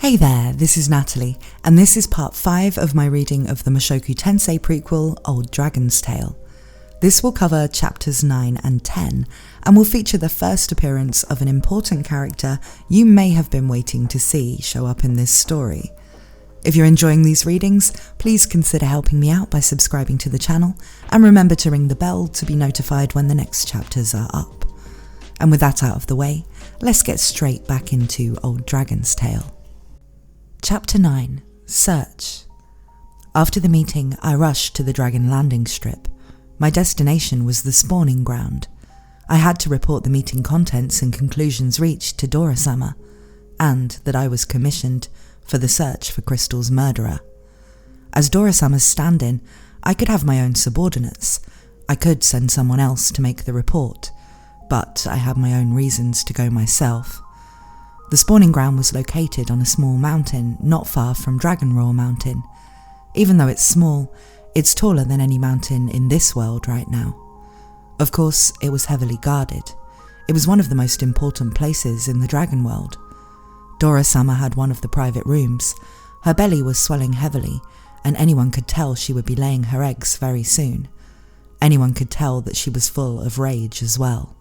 Hey there, this is Natalie, and this is part 5 of my reading of the Mushoku Tensei prequel, Old Dragon's Tale. This will cover chapters 9 and 10, and will feature the first appearance of an important character you may have been waiting to see show up in this story. If you're enjoying these readings, please consider helping me out by subscribing to the channel, and remember to ring the bell to be notified when the next chapters are up. And with that out of the way, let's get straight back into Old Dragon's Tale. Chapter 9, Search. After the meeting, I rushed to the dragon landing strip. My destination was the spawning ground. I had to report the meeting contents and conclusions reached to Dora-sama, and that I was commissioned for the search for Crystal's murderer. As Dora-sama's stand-in, I could have my own subordinates. I could send someone else to make the report, but I had my own reasons to go myself. The spawning ground was located on a small mountain not far from Dragon Roar Mountain. Even though it's small, it's taller than any mountain in this world right now. Of course, it was heavily guarded. It was one of the most important places in the dragon world. Dora-sama had one of the private rooms. Her belly was swelling heavily, and anyone could tell she would be laying her eggs very soon. Anyone could tell that she was full of rage as well.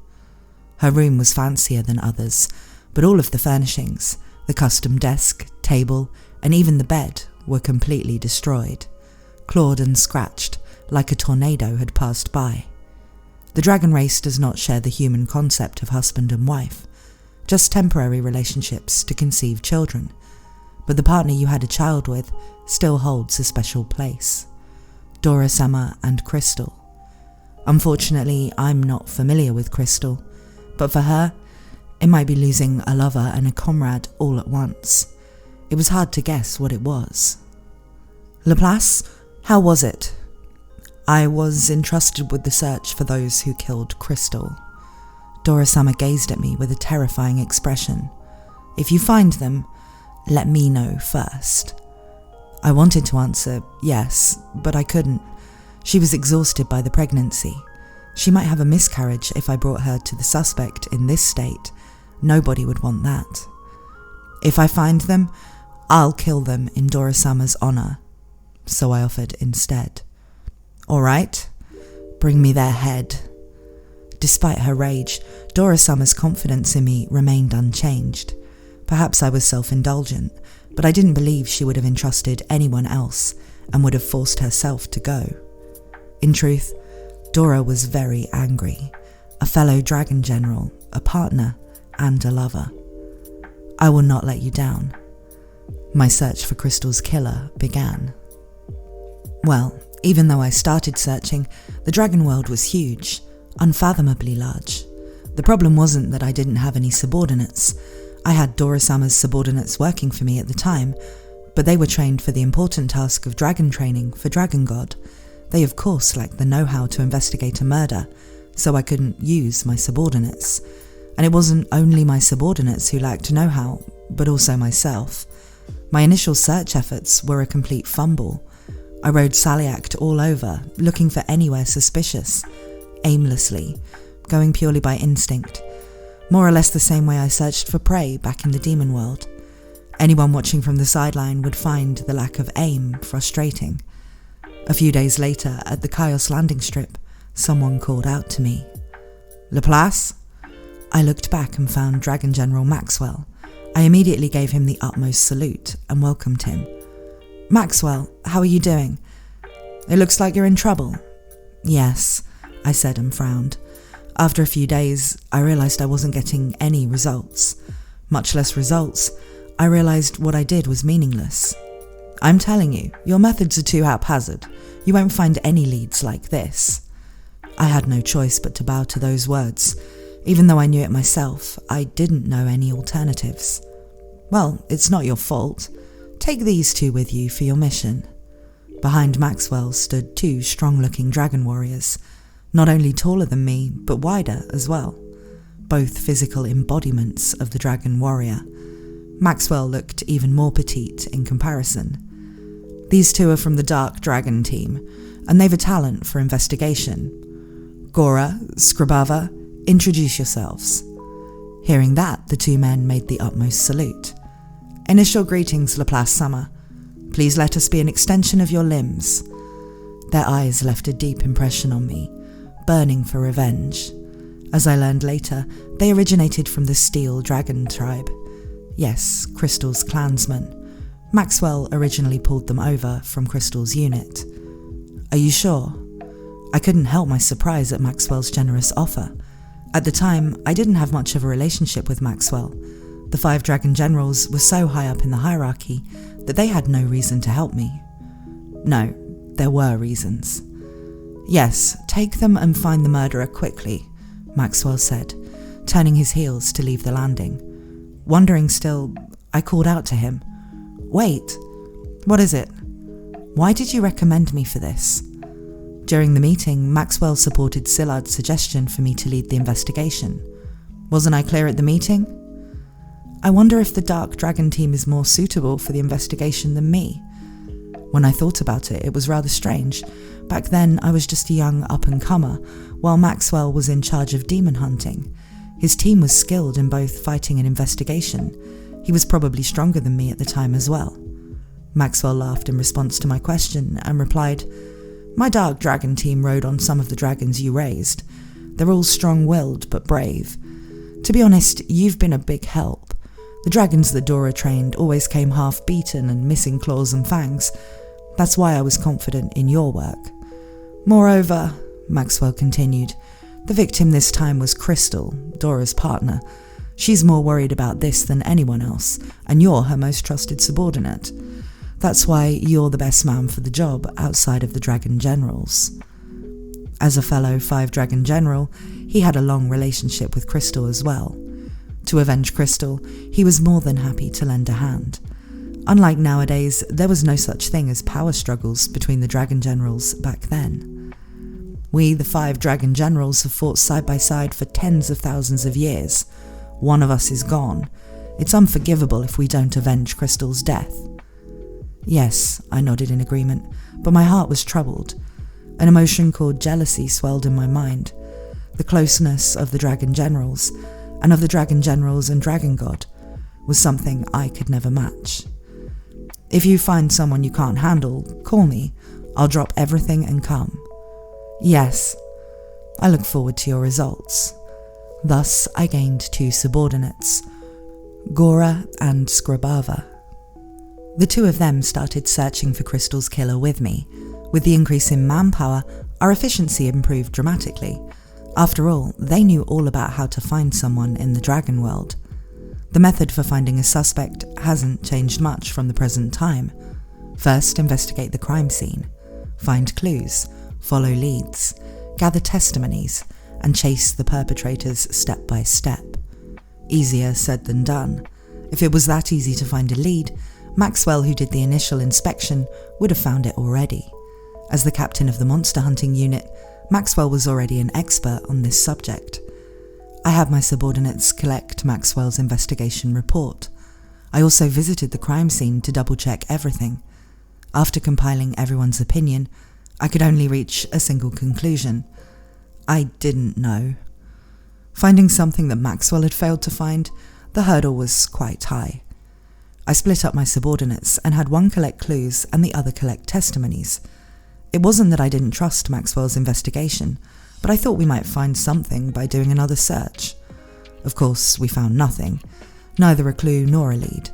Her room was fancier than others, but all of the furnishings, the custom desk, table, and even the bed were completely destroyed, clawed and scratched like a tornado had passed by. The dragon race does not share the human concept of husband and wife, just temporary relationships to conceive children, but the partner you had a child with still holds a special place. Dora-sama and Crystal. Unfortunately, I'm not familiar with Crystal, but for her, it might be losing a lover and a comrade all at once. It was hard to guess what it was. Laplace, how was it? I was entrusted with the search for those who killed Crystal. Dora-sama gazed at me with a terrifying expression. If you find them, let me know first. I wanted to answer yes, but I couldn't. She was exhausted by the pregnancy. She might have a miscarriage if I brought her to the suspect in this state. Nobody would want that. If I find them, I'll kill them in Dora-sama's honor. So I offered instead. All right, bring me their head. Despite her rage, Dora-sama's confidence in me remained unchanged. Perhaps I was self-indulgent, but I didn't believe she would have entrusted anyone else and would have forced herself to go. In truth, Dora was very angry. A fellow dragon general, a partner, and a lover. I will not let you down. My search for Crystal's killer began. Well, even though I started searching, the dragon world was huge, unfathomably large. The problem wasn't that I didn't have any subordinates. I had Dora-sama's subordinates working for me at the time, but they were trained for the important task of dragon training for Dragon God. They of course lacked the know-how to investigate a murder, so I couldn't use my subordinates. And it wasn't only my subordinates who lacked know-how, but also myself. My initial search efforts were a complete fumble. I rode Saliact all over, looking for anywhere suspicious, aimlessly, going purely by instinct, more or less the same way I searched for prey back in the demon world. Anyone watching from the sideline would find the lack of aim frustrating. A few days later, at the Chaos landing strip, someone called out to me. Laplace? I looked back and found Dragon General Maxwell. I immediately gave him the utmost salute and welcomed him. Maxwell, how are you doing? It looks like you're in trouble. Yes, I said and frowned. After a few days, I realized I wasn't getting any results. Much less results, I realized what I did was meaningless. I'm telling you, your methods are too haphazard. You won't find any leads like this. I had no choice but to bow to those words. Even though I knew it myself, I didn't know any alternatives. Well, it's not your fault. Take these two with you for your mission. Behind Maxwell stood two strong-looking dragon warriors, not only taller than me, but wider as well. Both physical embodiments of the dragon warrior. Maxwell looked even more petite in comparison. These two are from the Dark Dragon team, and they've a talent for investigation. Gora, Scribava, introduce yourselves. Hearing that, the two men made the utmost salute. Initial greetings, Laplace Summer. Please let us be an extension of your limbs. Their eyes left a deep impression on me, burning for revenge. As I learned later, they originated from the Steel Dragon tribe. Yes, Crystal's clansmen. Maxwell originally pulled them over from Crystal's unit. Are you sure? I couldn't help my surprise at Maxwell's generous offer. At the time, I didn't have much of a relationship with Maxwell. The 5 Dragon Generals were so high up in the hierarchy that they had no reason to help me. No, there were reasons. Yes, take them and find the murderer quickly, Maxwell said, turning his heels to leave the landing. Wondering still, I called out to him. Wait, what is it? Why did you recommend me for this? During the meeting, Maxwell supported Sillard's suggestion for me to lead the investigation. Wasn't I clear at the meeting? I wonder if the Dark Dragon team is more suitable for the investigation than me. When I thought about it, it was rather strange. Back then, I was just a young up-and-comer, while Maxwell was in charge of demon hunting. His team was skilled in both fighting and investigation. He was probably stronger than me at the time as well. Maxwell laughed in response to my question and replied, My Dark Dragon team rode on some of the dragons you raised. They're all strong-willed but brave. To be honest, you've been a big help. The dragons that Dora trained always came half-beaten and missing claws and fangs. That's why I was confident in your work. Moreover, Maxwell continued, the victim this time was Crystal, Dora's partner. She's more worried about this than anyone else, and you're her most trusted subordinate. That's why you're the best man for the job outside of the Dragon Generals. As a fellow 5 Dragon General, he had a long relationship with Crystal as well. To avenge Crystal, he was more than happy to lend a hand. Unlike nowadays, there was no such thing as power struggles between the Dragon Generals back then. We, the 5 Dragon Generals, have fought side by side for tens of thousands of years. One of us is gone. It's unforgivable if we don't avenge Crystal's death. Yes, I nodded in agreement, but my heart was troubled. An emotion called jealousy swelled in my mind. The closeness of the Dragon Generals, and of the Dragon Generals and Dragon God, was something I could never match. If you find someone you can't handle, call me. I'll drop everything and come. Yes. I look forward to your results. Thus, I gained 2 subordinates, Gora and Skrabava. The 2 of them started searching for Crystal's killer with me. With the increase in manpower, our efficiency improved dramatically. After all, they knew all about how to find someone in the dragon world. The method for finding a suspect hasn't changed much from the present time. First, investigate the crime scene. Find clues, follow leads, gather testimonies, and chase the perpetrators step by step. Easier said than done. If it was that easy to find a lead, Maxwell, who did the initial inspection, would have found it already. As the captain of the monster hunting unit, Maxwell was already an expert on this subject. I had my subordinates collect Maxwell's investigation report. I also visited the crime scene to double-check everything. After compiling everyone's opinion, I could only reach a single conclusion. I didn't know. Finding something that Maxwell had failed to find, the hurdle was quite high. I split up my subordinates and had one collect clues and the other collect testimonies. It wasn't that I didn't trust Maxwell's investigation, but I thought we might find something by doing another search. Of course, we found nothing, neither a clue nor a lead.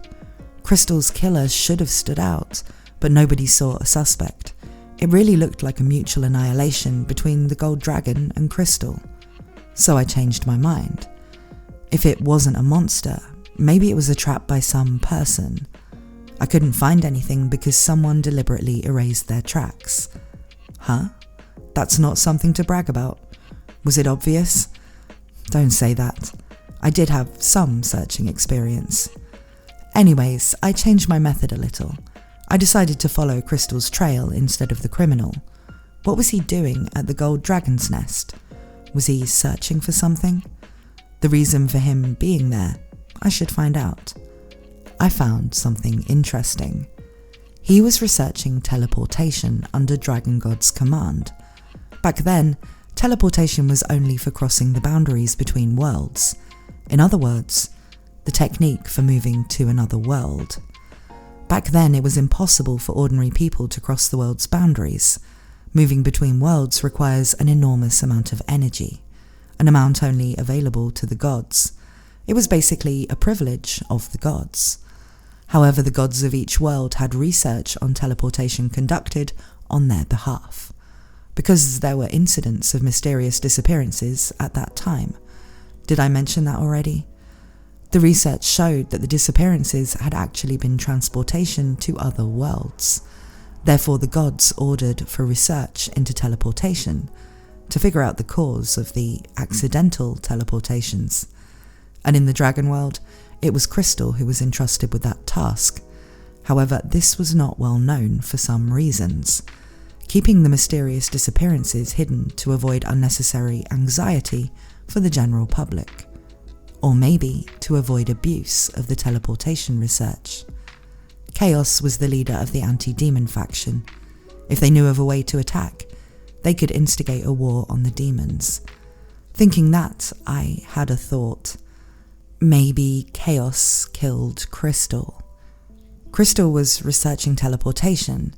Crystal's killer should have stood out, but nobody saw a suspect. It really looked like a mutual annihilation between the Gold Dragon and Crystal. So I changed my mind. If it wasn't a monster, maybe it was a trap by some person. I couldn't find anything because someone deliberately erased their tracks. Huh? That's not something to brag about. Was it obvious? Don't say that. I did have some searching experience. Anyways, I changed my method a little. I decided to follow Crystal's trail instead of the criminal. What was he doing at the Gold Dragon's nest? Was he searching for something? The reason for him being there? I should find out. I found something interesting. He was researching teleportation under Dragon God's command. Back then, teleportation was only for crossing the boundaries between worlds. In other words, the technique for moving to another world. Back then, it was impossible for ordinary people to cross the world's boundaries. Moving between worlds requires an enormous amount of energy, an amount only available to the gods. It was basically a privilege of the gods. However, the gods of each world had research on teleportation conducted on their behalf, because there were incidents of mysterious disappearances at that time. Did I mention that already? The research showed that the disappearances had actually been transportation to other worlds. Therefore, the gods ordered for research into teleportation to figure out the cause of the accidental teleportations. And in the dragon world, it was Crystal who was entrusted with that task. However, this was not well known for some reasons, keeping the mysterious disappearances hidden to avoid unnecessary anxiety for the general public, or maybe to avoid abuse of the teleportation research. Chaos was the leader of the anti-demon faction. If they knew of a way to attack, they could instigate a war on the demons. Thinking that, I had a thought. Maybe Chaos killed Crystal. Crystal was researching teleportation.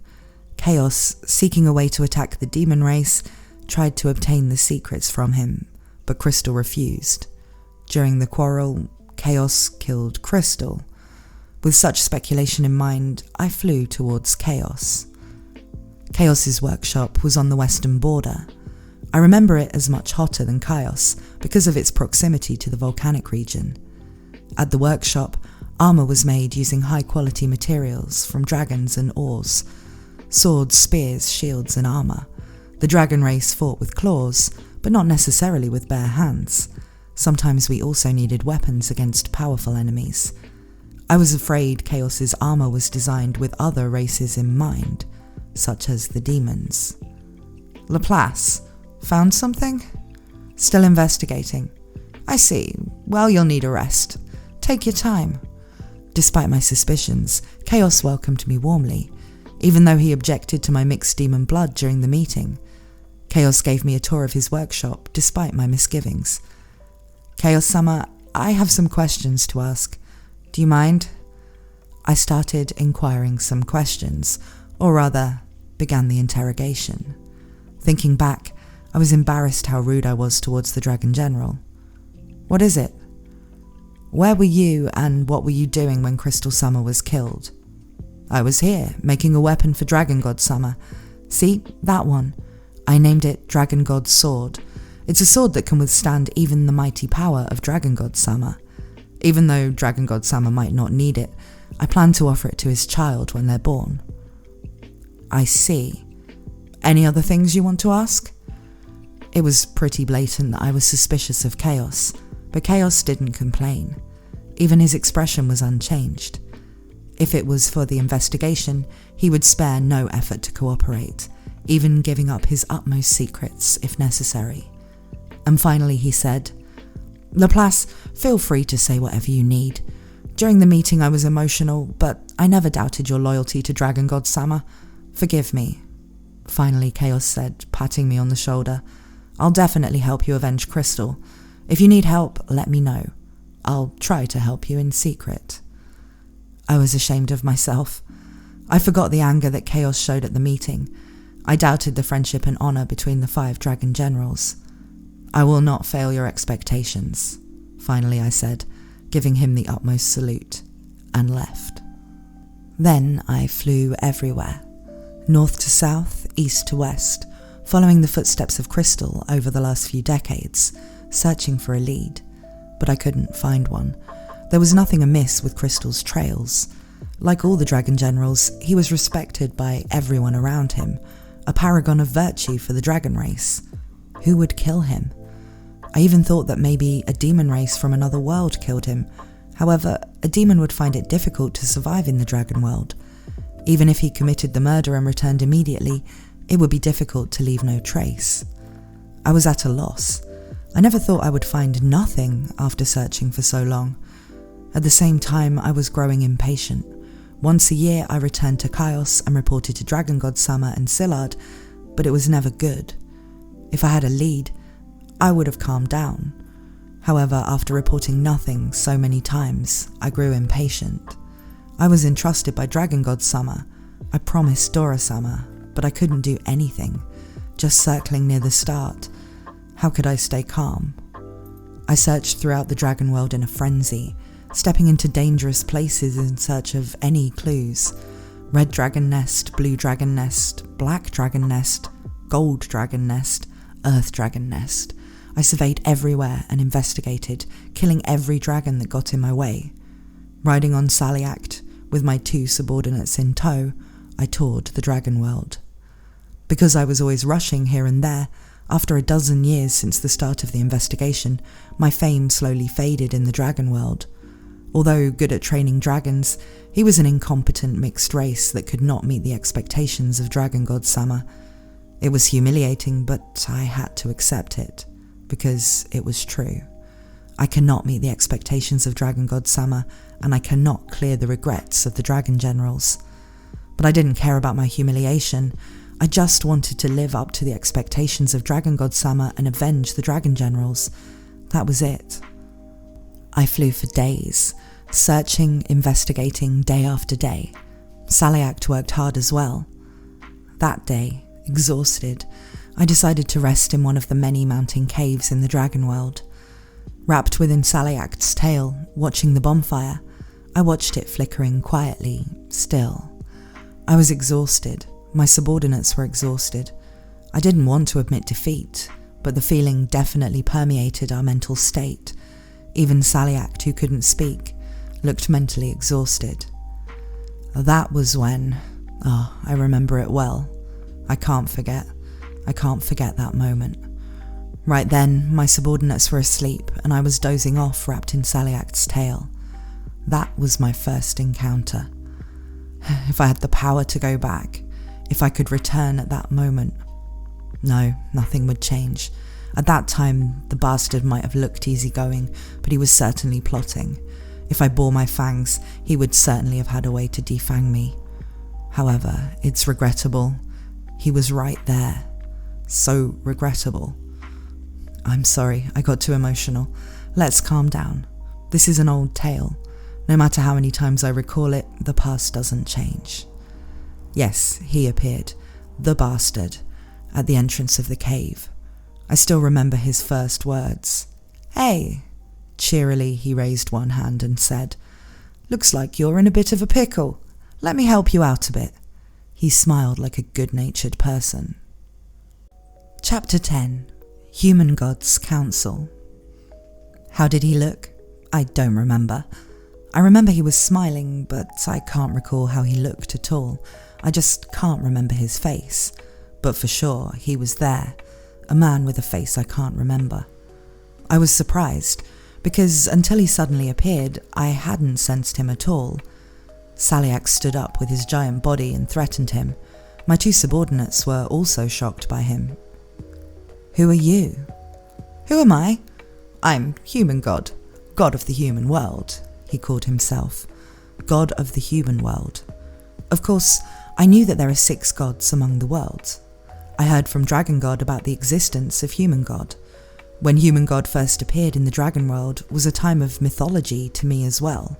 Chaos, seeking a way to attack the demon race, tried to obtain the secrets from him, but Crystal refused. During the quarrel, Chaos killed Crystal. With such speculation in mind, I flew towards Chaos. Chaos's workshop was on the western border. I remember it as much hotter than Chaos because of its proximity to the volcanic region. At the workshop, armour was made using high-quality materials from dragons and ores. Swords, spears, shields and armour. The dragon race fought with claws, but not necessarily with bare hands. Sometimes we also needed weapons against powerful enemies. I was afraid Chaos's armour was designed with other races in mind, such as the demons. Laplace, found something? Still investigating. I see. Well, you'll need a rest. Take your time. Despite my suspicions, Chaos welcomed me warmly, even though he objected to my mixed demon blood during the meeting. Chaos gave me a tour of his workshop, despite my misgivings. Chaos-sama, I have some questions to ask. Do you mind? I started inquiring some questions, or rather, began the interrogation. Thinking back, I was embarrassed how rude I was towards the Dragon General. What is it? Where were you and what were you doing when Crystal Summer was killed? I was here, making a weapon for Dragon God Summer. See, that one. I named it Dragon God's Sword. It's a sword that can withstand even the mighty power of Dragon God Summer. Even though Dragon God Summer might not need it, I plan to offer it to his child when they're born. I see. Any other things you want to ask? It was pretty blatant that I was suspicious of Chaos, but Chaos didn't complain. Even his expression was unchanged. If it was for the investigation, he would spare no effort to cooperate, even giving up his utmost secrets if necessary. And finally he said, Laplace, feel free to say whatever you need. During the meeting I was emotional, but I never doubted your loyalty to Dragon God Sama. Forgive me. Finally Chaos said, patting me on the shoulder, I'll definitely help you avenge Crystal. If you need help, let me know. I'll try to help you in secret. I was ashamed of myself. I forgot the anger that Chaos showed at the meeting. I doubted the friendship and honour between the 5 dragon generals. I will not fail your expectations, finally I said, giving him the utmost salute, and left. Then I flew everywhere, north to south, east to west, following the footsteps of Crystal over the last few decades, searching for a lead, but I couldn't find one. There was nothing amiss with Crystal's trails. Like all the dragon generals, he was respected by everyone around him, a paragon of virtue for the dragon race. Who would kill him? I even thought that maybe a demon race from another world killed him. However, a demon would find it difficult to survive in the dragon world. Even if he committed the murder and returned immediately, it would be difficult to leave no trace. I was at a loss. I never thought I would find nothing after searching for so long. At the same time, I was growing impatient. Once a year, I returned to Chaos and reported to Dragon God Summer and Sillard, but it was never good. If I had a lead, I would have calmed down. However, after reporting nothing so many times, I grew impatient. I was entrusted by Dragon God Sama. I promised Dora-sama, but I couldn't do anything, just circling near the start. How could I stay calm? I searched throughout the dragon world in a frenzy, stepping into dangerous places in search of any clues. Red dragon nest, blue dragon nest, black dragon nest, gold dragon nest, earth dragon nest. I surveyed everywhere and investigated, killing every dragon that got in my way. Riding on Saliact, with my 2 subordinates in tow, I toured the dragon world. Because I was always rushing here and there, after a dozen years since the start of the investigation, my fame slowly faded in the dragon world. Although good at training dragons, he was an incompetent mixed race that could not meet the expectations of Dragon God Sama. It was humiliating, but I had to accept it, because it was true. I cannot meet the expectations of Dragon God Sama, and I cannot clear the regrets of the dragon generals. But I didn't care about my humiliation. I just wanted to live up to the expectations of Dragon God Sama and avenge the dragon generals. That was it. I flew for days, searching, investigating day after day. Saliact worked hard as well. That day, exhausted, I decided to rest in one of the many mountain caves in the dragon world. Wrapped within Saliact's tail, watching the bonfire, I watched it flickering quietly, still. I was exhausted. My subordinates were exhausted. I didn't want to admit defeat, but the feeling definitely permeated our mental state. Even Saliact, who couldn't speak, looked mentally exhausted. That was when... I remember it well. I can't forget that moment. Right then, my subordinates were asleep, and I was dozing off wrapped in Saliact's tail. That was my first encounter. If I had the power to go back, if I could return at that moment. No, nothing would change. At that time, the bastard might have looked easygoing, but he was certainly plotting. If I bore my fangs, he would certainly have had a way to defang me. However, it's regrettable. He was right there. So regrettable. I'm sorry, I got too emotional. Let's calm down. This is an old tale. No matter how many times I recall it, the past doesn't change. Yes, he appeared, the bastard, at the entrance of the cave. I still remember his first words. "Hey!" Cheerily, he raised one hand and said, "Looks like you're in a bit of a pickle. Let me help you out a bit." He smiled like a good-natured person. Chapter 10. Human Gods Council. How did he look? I don't remember. I remember he was smiling, but I can't recall how he looked at all. I just can't remember his face. But for sure, he was there. A man with a face I can't remember. I was surprised, because until he suddenly appeared, I hadn't sensed him at all. Saliac stood up with his giant body and threatened him. My 2 subordinates were also shocked by him. "Who are you?" "Who am I? I'm Human God, God of the human world," he called himself. God of the human world. Of course, I knew that there are 6 gods among the worlds. I heard from Dragon God about the existence of Human God. When Human God first appeared in the dragon world was a time of mythology to me as well.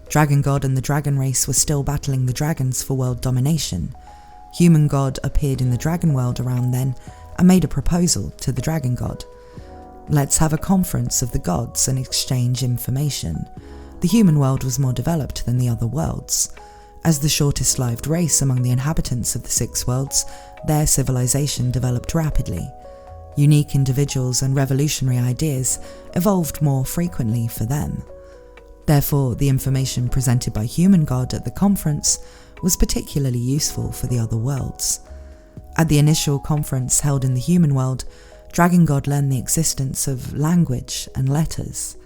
Dragon God and the dragon race were still battling the dragons for world domination. Human God appeared in the dragon world around then and made a proposal to the Dragon God. Let's have a conference of the gods and exchange information. The human world was more developed than the other worlds. As the shortest-lived race among the inhabitants of the 6 worlds, their civilization developed rapidly. Unique individuals and revolutionary ideas evolved more frequently for them. Therefore, the information presented by Human God at the conference was particularly useful for the other worlds. At the initial conference held in the human world, Dragon God learned the existence of language and letters.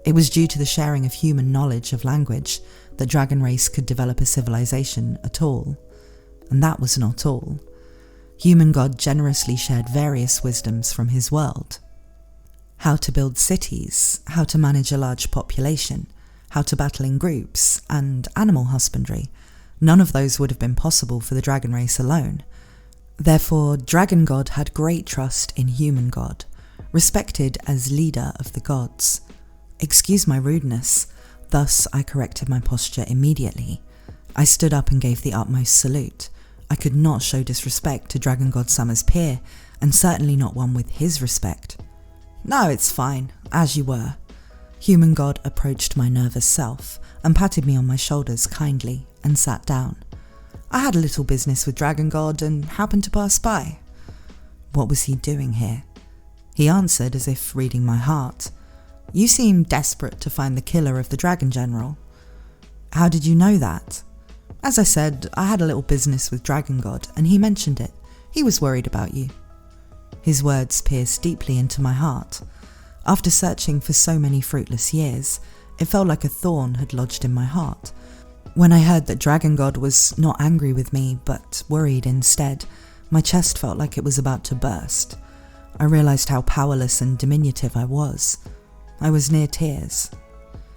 It was due to the sharing of human knowledge of language that dragon race could develop a civilization at all. And that was not all. Human God generously shared various wisdoms from his world. How to build cities, how to manage a large population, how to battle in groups, and animal husbandry. None of those would have been possible for the dragon race alone. Therefore, Dragon God had great trust in Human God. respected as leader of the gods. Excuse my rudeness, thus I corrected my posture immediately. I stood up and gave the utmost salute. I could not show disrespect to Dragon God Summer's peer, and certainly not one with his respect. No, it's fine, as you were. Human God approached my nervous self and patted me on my shoulders kindly and sat down. I had a little business with Dragon God and happened to pass by. What was he doing here? He answered as if reading my heart. You seem desperate to find the killer of the Dragon General. How did you know that? As I said, I had a little business with Dragon God and he mentioned it. He was worried about you. His words pierced deeply into my heart. After searching for so many fruitless years, it felt like a thorn had lodged in my heart. When I heard that Dragon God was not angry with me, but worried instead, my chest felt like it was about to burst. I realized how powerless and diminutive I was. I was near tears.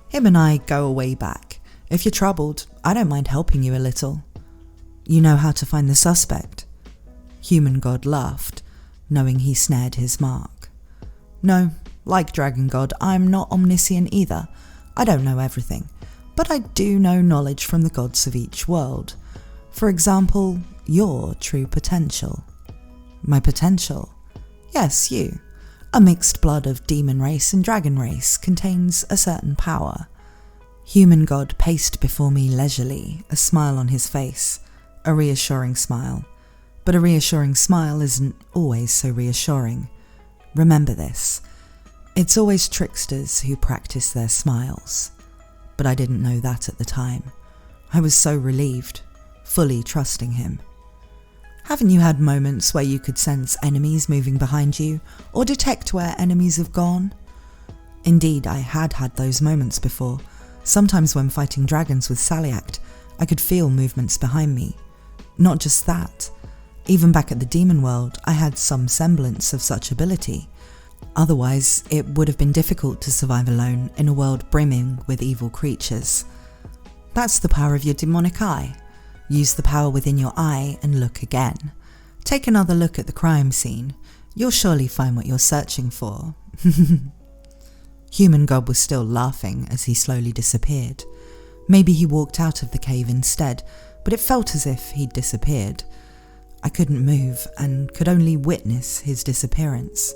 Him and I go a way back. If you're troubled, I don't mind helping you a little. You know how to find the suspect? Human God laughed, knowing he snared his mark. No, like Dragon God, I'm not omniscient either. I don't know everything, but I do know knowledge from the gods of each world. For example, your true potential. My potential? Yes, you. A mixed blood of demon race and dragon race contains a certain power. Human God paced before me leisurely, a smile on his face, a reassuring smile. But a reassuring smile isn't always so reassuring. Remember this. It's always tricksters who practice their smiles. But I didn't know that at the time. I was so relieved, fully trusting him. Haven't you had moments where you could sense enemies moving behind you, or detect where enemies have gone? Indeed, I had had those moments before. Sometimes when fighting dragons with Saliact, I could feel movements behind me. Not just that. Even back at the demon world, I had some semblance of such ability. Otherwise, it would have been difficult to survive alone in a world brimming with evil creatures. That's the power of your demonic eye. Use the power within your eye and look again. Take another look at the crime scene. You'll surely find what you're searching for. Human God was still laughing as he slowly disappeared. Maybe he walked out of the cave instead, but it felt as if he'd disappeared. I couldn't move and could only witness his disappearance.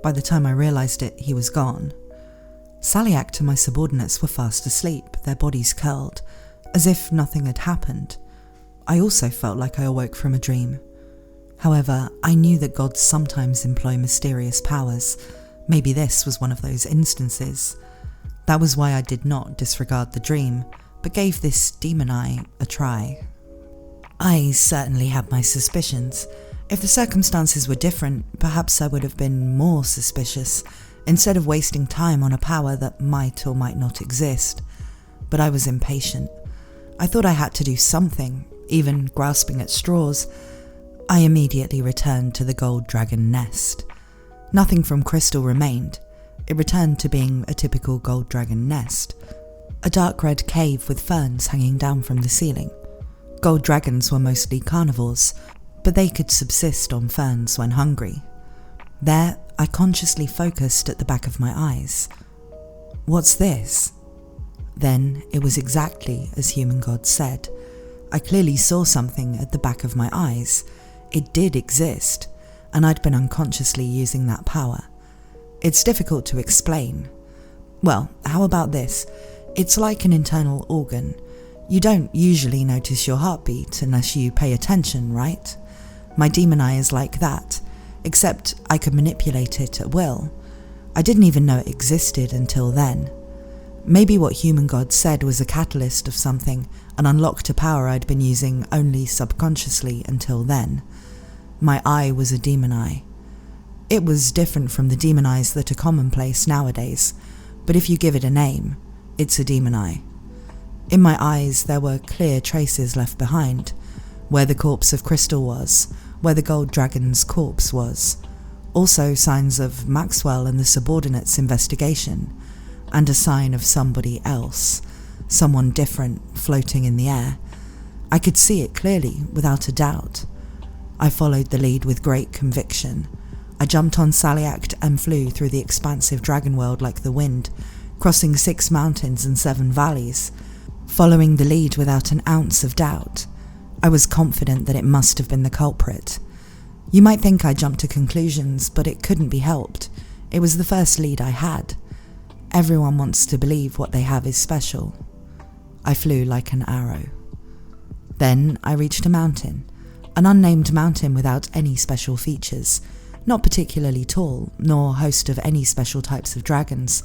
By the time I realised it, he was gone. Saliact and my subordinates were fast asleep, their bodies curled, as if nothing had happened. I also felt like I awoke from a dream. However, I knew that gods sometimes employ mysterious powers. Maybe this was one of those instances. That was why I did not disregard the dream, but gave this demon eye a try. I certainly had my suspicions. If the circumstances were different, perhaps I would have been more suspicious, instead of wasting time on a power that might or might not exist. But I was impatient. I thought I had to do something, even grasping at straws. I immediately returned to the gold dragon nest. Nothing from crystal remained. It returned to being a typical gold dragon nest. A dark red cave with ferns hanging down from the ceiling. Gold dragons were mostly carnivores, but they could subsist on ferns when hungry. There, I consciously focused at the back of my eyes. What's this? Then it was exactly as Human God said. I clearly saw something at the back of my eyes. It did exist, and I'd been unconsciously using that power. It's difficult to explain. Well, how about this? It's like an internal organ. You don't usually notice your heartbeat unless you pay attention, right? My demon eye is like that, except I could manipulate it at will. I didn't even know it existed until then. Maybe what Human God said was a catalyst of something and unlocked a power I'd been using only subconsciously until then. My eye was a demon eye. It was different from the demon eyes that are commonplace nowadays, but if you give it a name, it's a demon eye. In my eyes there were clear traces left behind, where the corpse of Crystal was, where the gold dragon's corpse was. Also signs of Maxwell and the subordinates' investigation, and a sign of somebody else, someone different floating in the air. I could see it clearly, without a doubt. I followed the lead with great conviction. I jumped on Saliact and flew through the expansive dragon world like the wind, crossing 6 mountains and 7 valleys, following the lead without an ounce of doubt. I was confident that it must have been the culprit. You might think I jumped to conclusions, but it couldn't be helped. It was the first lead I had. Everyone wants to believe what they have is special. I flew like an arrow. Then I reached a mountain, an unnamed mountain without any special features, not particularly tall, nor host of any special types of dragons,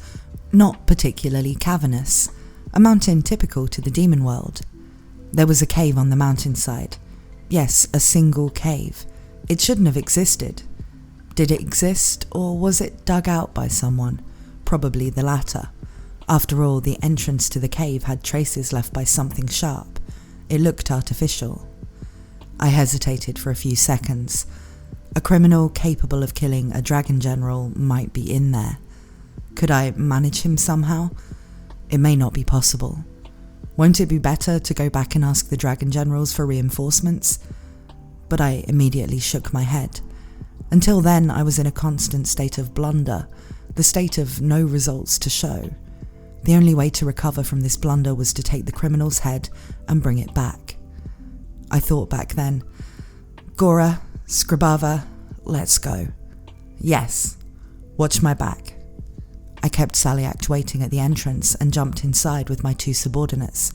not particularly cavernous, a mountain typical to the demon world. There was a cave on the mountainside. Yes, a single cave. It shouldn't have existed. Did it exist, or was it dug out by someone? Probably the latter. After all, the entrance to the cave had traces left by something sharp. It looked artificial. I hesitated for a few seconds. A criminal capable of killing a dragon general might be in there. Could I manage him somehow? It may not be possible. Won't it be better to go back and ask the dragon generals for reinforcements? But I immediately shook my head. Until then, I was in a constant state of blunder, the state of no results to show. The only way to recover from this blunder was to take the criminal's head and bring it back. I thought back then, Gora, Scribava, let's go. Yes, watch my back. I kept Saliact waiting at the entrance and jumped inside with my 2 subordinates.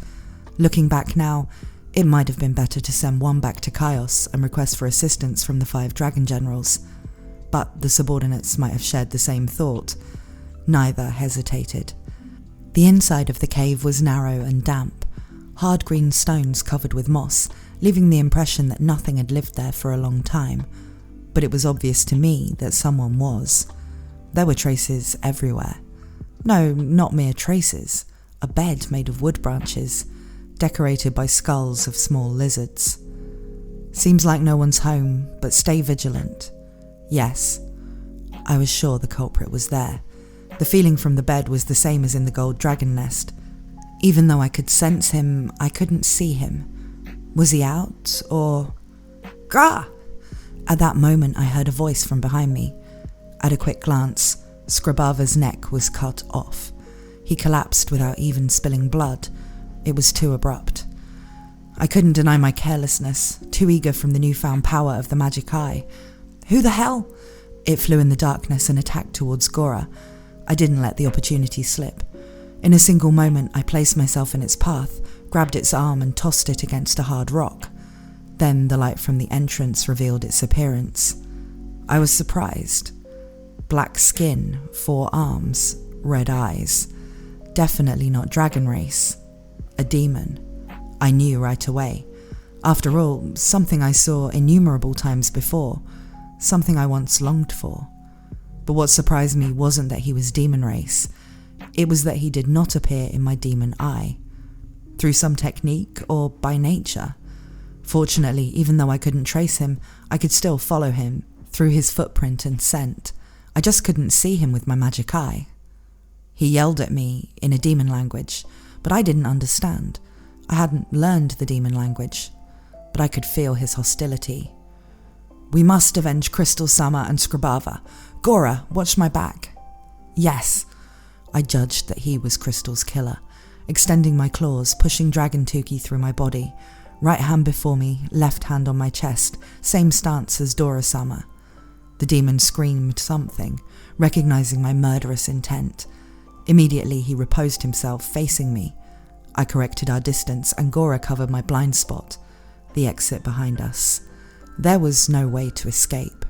Looking back now, it might have been better to send one back to Chaos and request for assistance from the 5 dragon generals. But the subordinates might have shared the same thought. Neither hesitated. The inside of the cave was narrow and damp, hard green stones covered with moss, leaving the impression that nothing had lived there for a long time. But it was obvious to me that someone was. There were traces everywhere. No, not mere traces. A bed made of wood branches, decorated by skulls of small lizards. Seems like no one's home, but stay vigilant. Yes, I was sure the culprit was there. The feeling from the bed was the same as in the gold dragon nest. Even though I could sense him, I couldn't see him. Was he out, or... Gah! At that moment I heard a voice from behind me. At a quick glance, Scribava's neck was cut off. He collapsed without even spilling blood. It was too abrupt. I couldn't deny my carelessness, too eager from the newfound power of the magic eye. Who the hell? It flew in the darkness and attacked towards Gora. I didn't let the opportunity slip. In a single moment, I placed myself in its path, grabbed its arm and tossed it against a hard rock. Then the light from the entrance revealed its appearance. I was surprised. Black skin, 4 arms, red eyes. Definitely not dragon race. A demon. I knew right away. After all, something I saw innumerable times before. Something I once longed for. But what surprised me wasn't that he was demon race. It was that he did not appear in my demon eye. Through some technique or by nature. Fortunately, even though I couldn't trace him, I could still follow him through his footprint and scent. I just couldn't see him with my magic eye. He yelled at me in a demon language, but I didn't understand. I hadn't learned the demon language, but I could feel his hostility. We must avenge Crystal-sama and Scribava. Gora, watch my back. Yes. I judged that he was Crystal's killer, extending my claws, pushing Dragon Tuki through my body. Right hand before me, left hand on my chest, same stance as Dora-sama. The demon screamed something, recognizing my murderous intent. Immediately he reposed himself, facing me. I corrected our distance and Gora covered my blind spot, the exit behind us. There was no way to escape.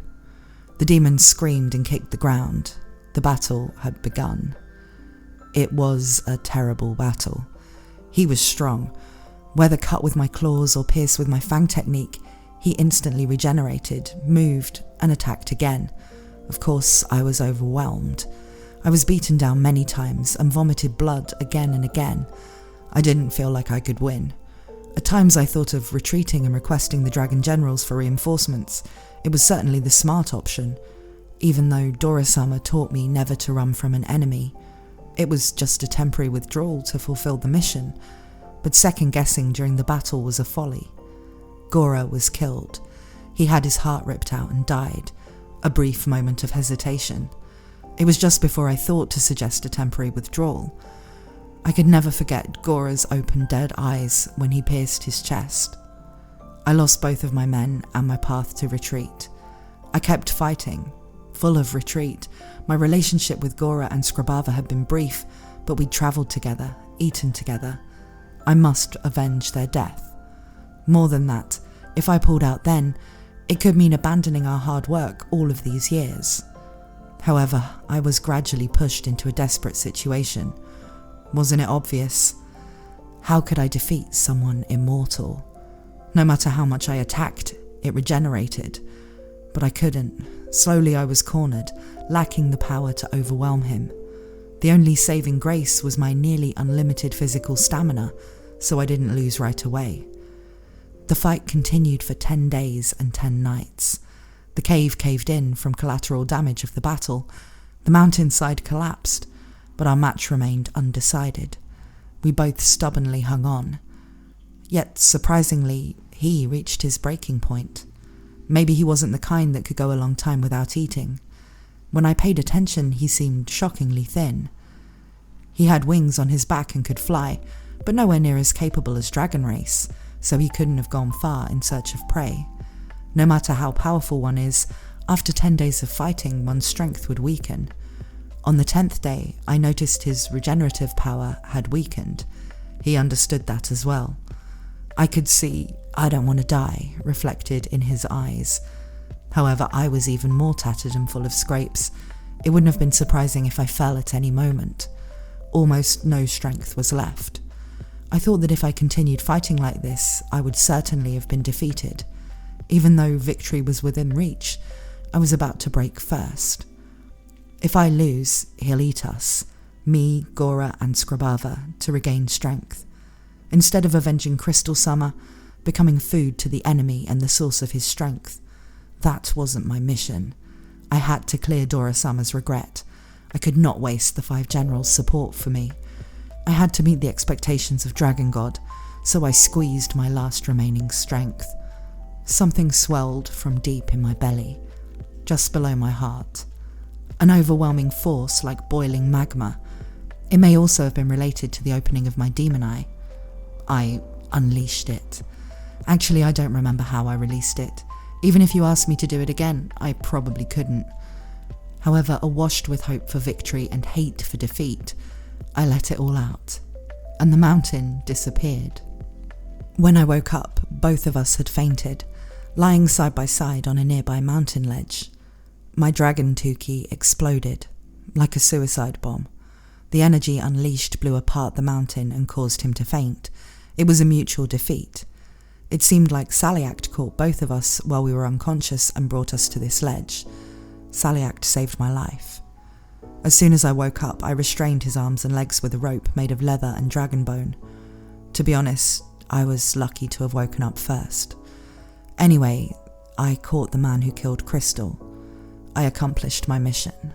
The demon screamed and kicked the ground. The battle had begun. It was a terrible battle. He was strong. Whether cut with my claws or pierced with my fang technique, he instantly regenerated, moved, and attacked again. Of course, I was overwhelmed. I was beaten down many times and vomited blood again and again. I didn't feel like I could win. At times I thought of retreating and requesting the dragon generals for reinforcements. It was certainly the smart option, even though Dora-sama taught me never to run from an enemy. It was just a temporary withdrawal to fulfill the mission, but second-guessing during the battle was a folly. Gora was killed. He had his heart ripped out and died. A brief moment of hesitation. It was just before I thought to suggest a temporary withdrawal. I could never forget Gora's open dead eyes when he pierced his chest. I lost both of my men and my path to retreat. I kept fighting, full of retreat. My relationship with Gora and Scribava had been brief, but we'd travelled together, eaten together. I must avenge their death. More than that, if I pulled out then, it could mean abandoning our hard work all of these years. However, I was gradually pushed into a desperate situation. Wasn't it obvious? How could I defeat someone immortal? No matter how much I attacked, it regenerated. But I couldn't. Slowly I was cornered, lacking the power to overwhelm him. The only saving grace was my nearly unlimited physical stamina, so I didn't lose right away. The fight continued for 10 days and 10 nights. The cave caved in from collateral damage of the battle. The mountainside collapsed, but our match remained undecided. We both stubbornly hung on. Yet, surprisingly, he reached his breaking point. Maybe he wasn't the kind that could go a long time without eating. When I paid attention, he seemed shockingly thin. He had wings on his back and could fly, but nowhere near as capable as Dragon Race, so he couldn't have gone far in search of prey. No matter how powerful one is, after 10 days of fighting, one's strength would weaken. On the 10th day, I noticed his regenerative power had weakened. He understood that as well. I could see "I don't want to die" reflected in his eyes. However, I was even more tattered and full of scrapes. It wouldn't have been surprising if I fell at any moment. Almost no strength was left. I thought that if I continued fighting like this, I would certainly have been defeated. Even though victory was within reach, I was about to break first. If I lose, he'll eat us, me, Gora and Scribava, to regain strength. Instead of avenging Crystal Summer, becoming food to the enemy and the source of his strength. That wasn't my mission. I had to clear Dora Summer's regret. I could not waste the 5 generals' support for me. I had to meet the expectations of Dragon God, so I squeezed my last remaining strength. Something swelled from deep in my belly, just below my heart. An overwhelming force like boiling magma. It may also have been related to the opening of my demon eye. I unleashed it. Actually, I don't remember how I released it. Even if you asked me to do it again, I probably couldn't. However, awashed with hope for victory and hate for defeat, I let it all out, and the mountain disappeared. When I woke up, both of us had fainted, lying side by side on a nearby mountain ledge. My dragon Tuki exploded, like a suicide bomb. The energy unleashed blew apart the mountain and caused him to faint. It was a mutual defeat. It seemed like Saliact caught both of us while we were unconscious and brought us to this ledge. Saliact saved my life. As soon as I woke up, I restrained his arms and legs with a rope made of leather and dragon bone. To be honest, I was lucky to have woken up first. Anyway, I caught the man who killed Crystal. I accomplished my mission.